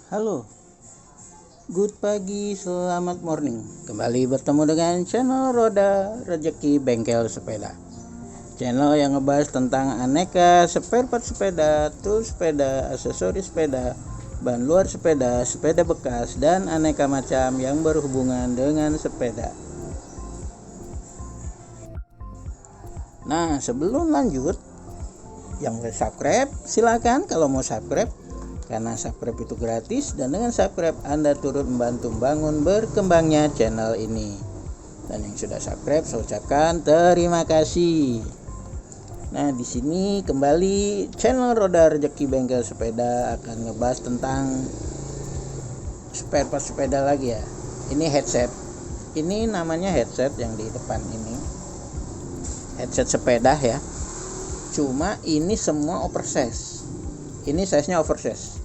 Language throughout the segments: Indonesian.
Halo, good pagi, selamat morning. Kembali bertemu dengan channel Roda Rezeki Bengkel Sepeda. Channel yang ngebahas tentang aneka spare part sepeda, tools sepeda, aksesoris sepeda, ban luar sepeda, sepeda bekas, dan aneka macam yang berhubungan dengan sepeda. Nah, sebelum lanjut, yang belum subscribe silakan kalau mau subscribe, karena subscribe itu gratis dan dengan subscribe Anda turut membantu membangun berkembangnya channel ini. Dan yang sudah subscribe saya ucapkan terima kasih. Nah, di sini kembali channel Roda Rezeki Bengkel Sepeda akan ngebahas tentang spare part sepeda lagi ya. Ini headset. Ini namanya headset yang di depan ini. Headset sepeda ya. Cuma ini semua oversize. Ini size-nya oversize.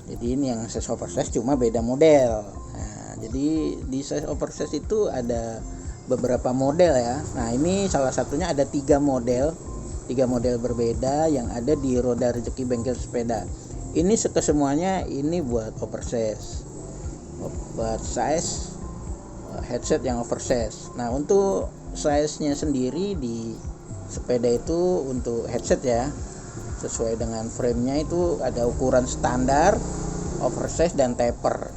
Jadi ini yang size oversize cuma beda model. Nah, jadi di size oversize itu ada beberapa model ya. Nah, ini salah satunya ada 3 model berbeda yang ada di Roda Rezeki Bengkel Sepeda. Ini kesemuanya ini buat oversize. Buat size headset yang oversize. Nah, untuk size-nya sendiri di sepeda itu untuk headset ya, sesuai dengan frame-nya itu ada ukuran standar, oversize dan taper.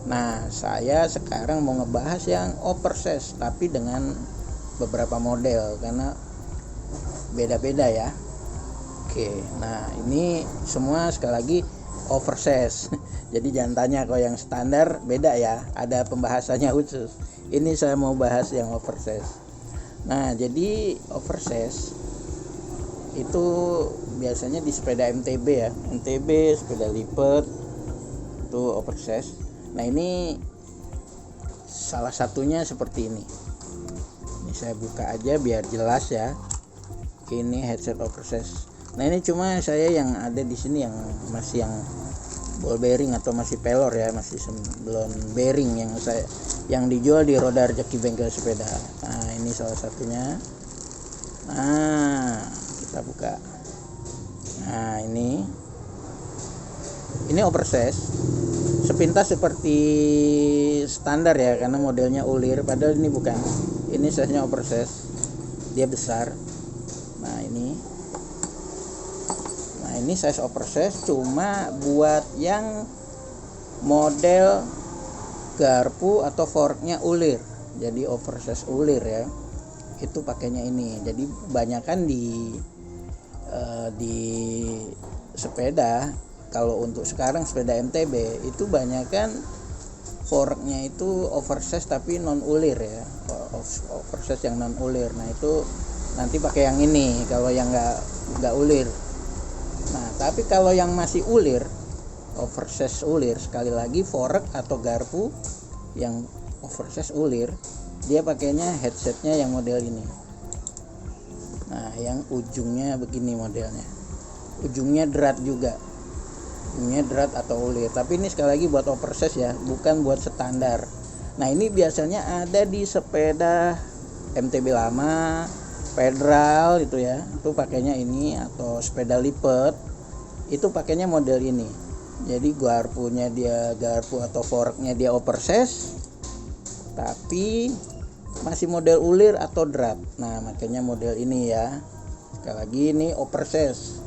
Nah, saya sekarang mau ngebahas yang oversize tapi dengan beberapa model karena beda-beda ya. Oke, nah ini semua sekali lagi oversize. Jadi jangan tanya kalau yang standar beda ya, ada pembahasannya khusus. Ini saya mau bahas yang oversize. Nah, jadi oversize itu biasanya di sepeda MTB ya, MTB, sepeda lipat itu oversize. Nah, ini salah satunya seperti ini. Ini saya buka aja biar jelas ya. Ini headset oversize. Nah, ini cuma saya yang ada di sini yang masih yang ball bearing atau masih pelor ya, masih belum bearing yang dijual di Roda Rezeki Bengkel Sepeda. Nah, ini salah satunya. Nah, kita buka. Nah, ini oversize. Sepintas seperti standar ya, karena modelnya ulir, padahal ini bukan. Ini size-nya oversize. Dia besar. Nah, ini size oversize cuma buat yang model garpu atau forknya ulir. Jadi oversize ulir ya. Itu pakainya ini. Jadi kebanyakan di sepeda, kalau untuk sekarang sepeda MTB itu banyakan forknya itu oversize tapi non ulir ya, oversize yang non ulir. Nah, itu nanti pakai yang ini kalau yang nggak ulir. Nah, tapi kalau yang masih ulir, oversize ulir, sekali lagi fork atau garpu yang oversize ulir, dia pakainya headsetnya yang model ini. Nah, yang ujungnya begini modelnya. Ujungnya drat juga. Ujungnya drat atau ulir. Tapi ini sekali lagi buat oversize ya, bukan buat standar. Nah, ini biasanya ada di sepeda MTB lama, federal itu ya. Itu pakainya ini, atau sepeda lipat. Itu pakainya model ini. Jadi garpu atau forknya dia oversize, tapi masih model ulir atau drat. Nah, makanya model ini ya. Sekali lagi ini oversize.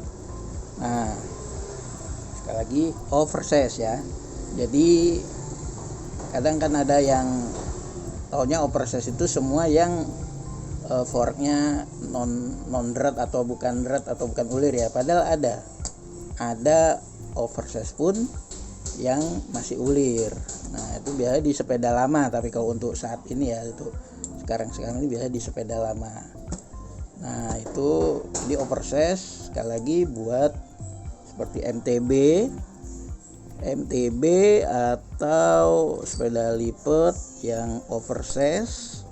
Nah, sekali lagi oversize ya. Jadi kadang kan ada yang taunya oversize itu semua yang forknya non drat atau bukan ulir ya. Padahal ada oversize pun yang masih ulir. Nah, itu biasa di sepeda lama, tapi kalau untuk saat ini ya, itu sekarang ini biasa di sepeda lama. Nah, itu di oversize sekali lagi buat seperti MTB atau sepeda lipat yang oversize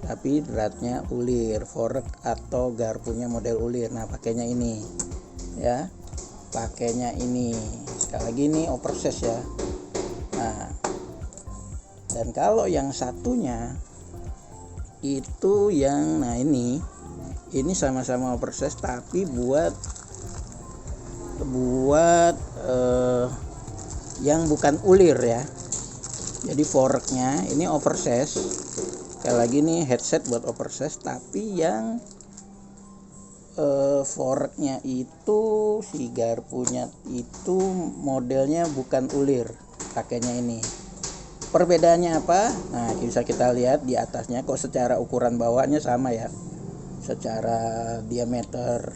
tapi dratnya ulir, fork atau garpunya model ulir. Nah, pakainya ini ya. Pakainya ini. Sekali lagi ini oversize ya. Nah, dan kalau yang satunya itu yang ini sama-sama oversize tapi buat yang bukan ulir ya. Jadi foreknya ini oversize. Sekali lagi nih headset buat oversize, tapi yang foreknya itu si garpunya itu modelnya bukan ulir, pakainya ini. Perbedaannya apa? Nah, bisa kita lihat di atasnya kok secara ukuran bawahnya sama ya. Secara diameter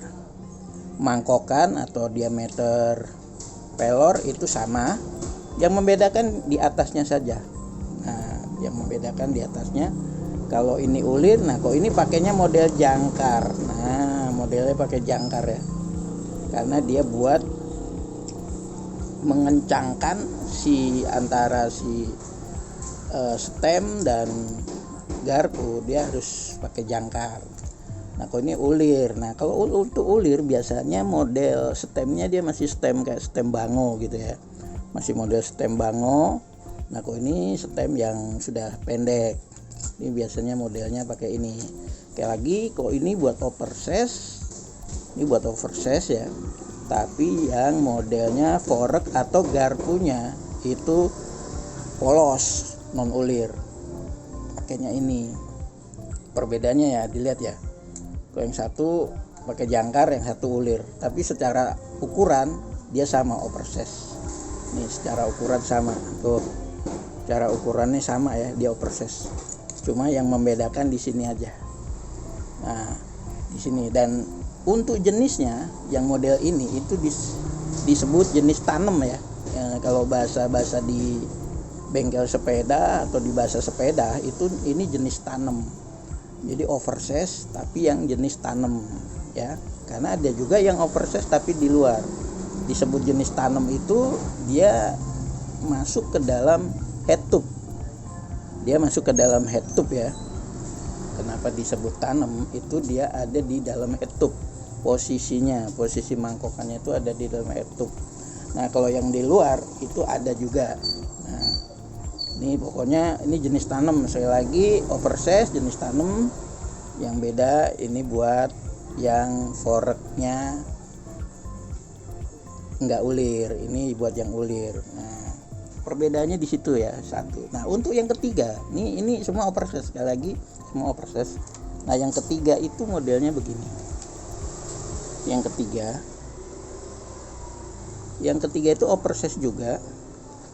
mangkokan atau diameter pelor itu sama. Yang membedakan di atasnya saja. Nah, yang membedakan di atasnya. Kalau ini ulir, nah kok ini pakainya model jangkar. Nah, modelnya pakai jangkar ya. Karena dia buat mengencangkan antara stem dan garpu, dia harus pakai jangkar. Nah, kalau ini ulir. Nah, kalau untuk ulir biasanya model stemnya dia masih stem kayak stem bango gitu ya. Masih model stem bango. Nah, kalau ini stem yang sudah pendek. Ini biasanya modelnya pakai ini. Kayak lagi kalau ini buat oversize. Ini buat oversize ya. Tapi yang modelnya forek atau garpunya itu polos, non ulir, pakainya ini. Perbedaannya ya dilihat ya, kalau yang satu pakai jangkar, yang satu ulir, tapi secara ukuran dia sama oversize. Nih secara ukuran sama tuh, secara ukurannya sama ya, dia oversize, cuma yang membedakan di sini aja. Nah di sini. Dan untuk jenisnya yang model ini itu disebut jenis tanem ya. Kalau bahasa di bengkel sepeda atau di bahasa sepeda itu ini jenis tanem. Jadi oversize tapi yang jenis tanem ya. Karena ada juga yang oversize tapi di luar. Disebut jenis tanem itu dia masuk ke dalam head tube. Dia masuk ke dalam head tube ya. Kenapa disebut tanem? Itu dia ada di dalam head tube. Posisi mangkokannya itu ada di dalam head tube. Nah, kalau yang di luar itu ada juga. Nah, ini pokoknya ini jenis tanam. Sekali lagi oversize jenis tanam. Yang beda ini buat yang foreknya enggak ulir, ini buat yang ulir. Nah, perbedaannya di situ ya, satu. Nah, untuk yang ketiga, ini semua oversize, sekali lagi semua oversize. Nah, yang ketiga itu modelnya begini. Yang ketiga itu oversize juga.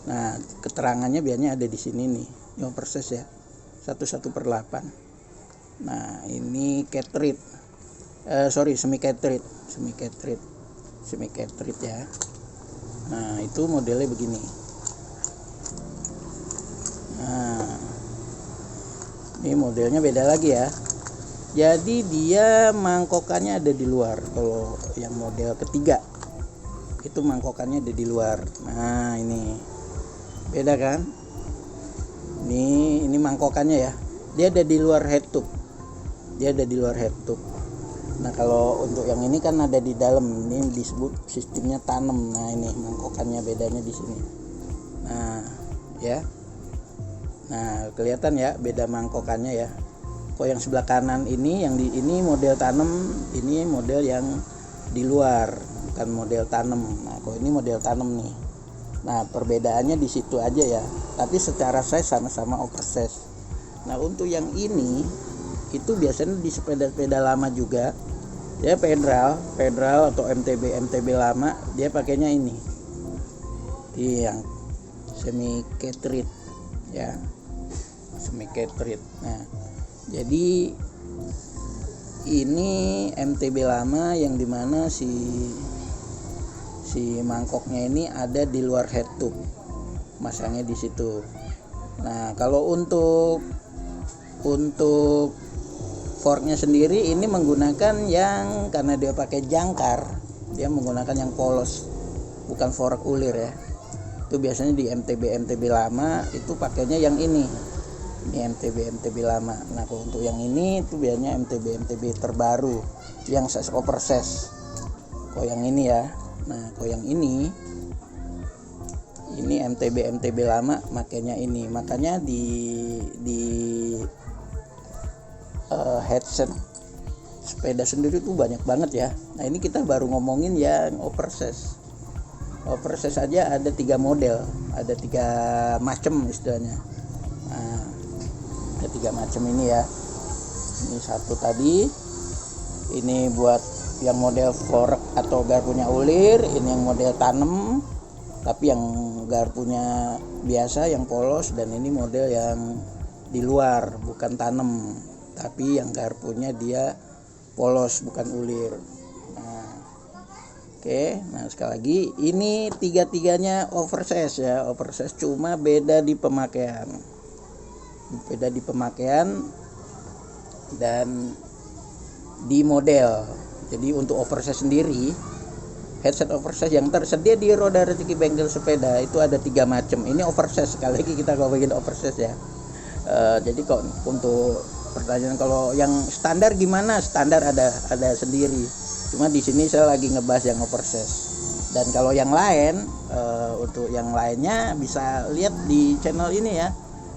Nah, keterangannya biasanya ada di sini nih. Ini oversize ya. 1/8. Nah, ini catrit. Semi catrit ya. Nah, itu modelnya begini. Nah, ini modelnya beda lagi ya. Jadi dia mangkokannya ada di luar. Kalau yang model ketiga itu mangkokannya ada di luar. Nah, ini beda kan? Ini mangkokannya ya. Dia ada di luar head tube. Nah, kalau untuk yang ini kan ada di dalam. Ini disebut sistemnya tanem. Nah, ini mangkokannya bedanya di sini. Nah, ya. Nah, kelihatan ya beda mangkokannya ya. Kok yang sebelah kanan ini ini model tanem, ini model yang di luar, bukan model tanem. Nah, kok ini model tanem nih. Nah, perbedaannya di situ aja ya. Tapi secara size sama-sama oversize. Nah, untuk yang ini itu biasanya di sepeda-sepeda lama juga. Ya pedal atau MTB lama, dia pakainya ini. Yang semi catrit ya. Semi catrit. Nah, jadi ini MTB lama yang dimana si mangkoknya ini ada di luar head tube, masangnya di situ. Nah, kalau untuk forknya sendiri ini menggunakan yang, karena dia pakai jangkar, dia menggunakan yang polos, bukan fork ulir ya. Itu biasanya di MTB lama itu pakainya yang ini MTB lama. Nah, kalau untuk yang ini itu biasanya MTB terbaru yang size oversize. Kalau yang ini ya. Nah, kalau yang ini MTB lama makanya ini. Makanya di headset sepeda sendiri tuh banyak banget ya. Nah, ini kita baru ngomongin yang oversize. Oversize saja ada 3 model, ada 3 macam istilahnya. Nah, ada 3 macam ini ya. Ini satu tadi, ini buat yang model fork atau garpunya ulir, ini yang model tanem tapi yang garpunya biasa yang polos, dan ini model yang di luar bukan tanem tapi yang garpunya dia polos bukan ulir. Oke, nah sekali lagi ini tiga-tiganya oversize ya, oversize cuma beda di pemakaian. Beda di pemakaian dan di model. Jadi untuk oversize sendiri, headset oversize yang tersedia di Roda Rezeki Bengkel Sepeda itu ada 3 macam. Ini oversize, sekali lagi kita ngomongin oversize ya. Jadi kok untuk pertanyaan kalau yang standar gimana? Standar ada sendiri. Cuma di sini saya lagi ngebahas yang oversize. Dan kalau yang lain, untuk yang lainnya bisa lihat di channel ini ya.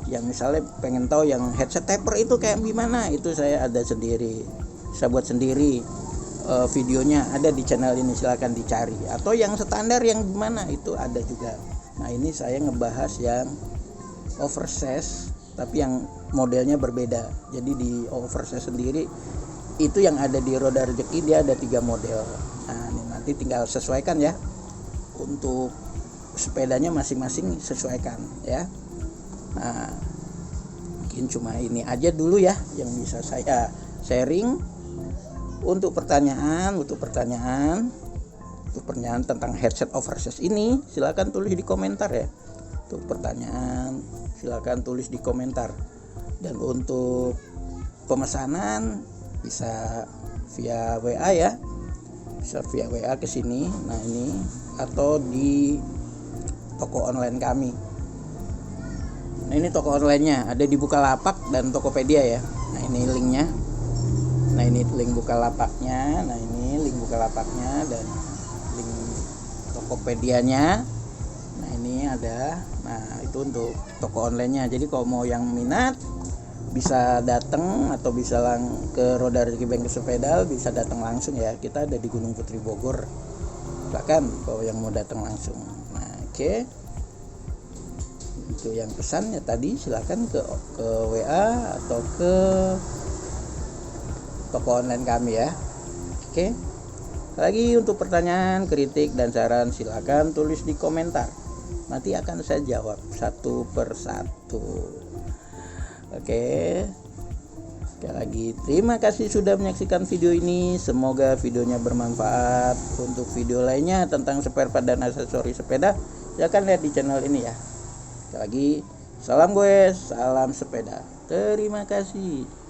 Yang misalnya pengen tahu yang headset taper itu kayak gimana, itu saya ada sendiri. Saya buat sendiri videonya, ada di channel ini, silahkan dicari. Atau yang standar yang gimana itu ada juga. Nah ini saya ngebahas yang oversize tapi yang modelnya berbeda. Jadi di oversize sendiri itu yang ada di Roda Rezeki dia ada 3 model. Nah ini nanti tinggal sesuaikan ya, untuk sepedanya masing-masing sesuaikan ya. Nah mungkin cuma ini aja dulu ya yang bisa saya sharing. Untuk pertanyaan tentang headset oversize ini silakan tulis di komentar ya. Untuk pertanyaan silakan tulis di komentar. Dan untuk pemesanan bisa via WA ya, bisa via WA ke sini. Nah ini atau di toko online kami. Nah ini toko onlinenya ada di Bukalapak dan Tokopedia ya. Nah ini linknya. Nah ini link Bukalapaknya. Nah ini link Bukalapaknya dan link Tokopedianya. Nah ini ada. Nah itu untuk toko onlinenya. Jadi kalau mau yang minat bisa datang atau bisa ke Roda Rezeki Bengkel Sepeda, bisa datang langsung ya. Kita ada di Gunung Putri Bogor. Silakan kalau yang mau datang langsung. Nah, oke. Itu yang pesannya tadi, silakan ke WA atau ke toko online kami ya. Oke. Lagi untuk pertanyaan, kritik dan saran silakan tulis di komentar. Nanti akan saya jawab satu persatu. Oke. Sekali lagi terima kasih sudah menyaksikan video ini. Semoga videonya bermanfaat. Untuk video lainnya tentang spare part dan aksesoris sepeda, silakan lihat di channel ini ya. Sekali lagi salam gue, salam sepeda. Terima kasih.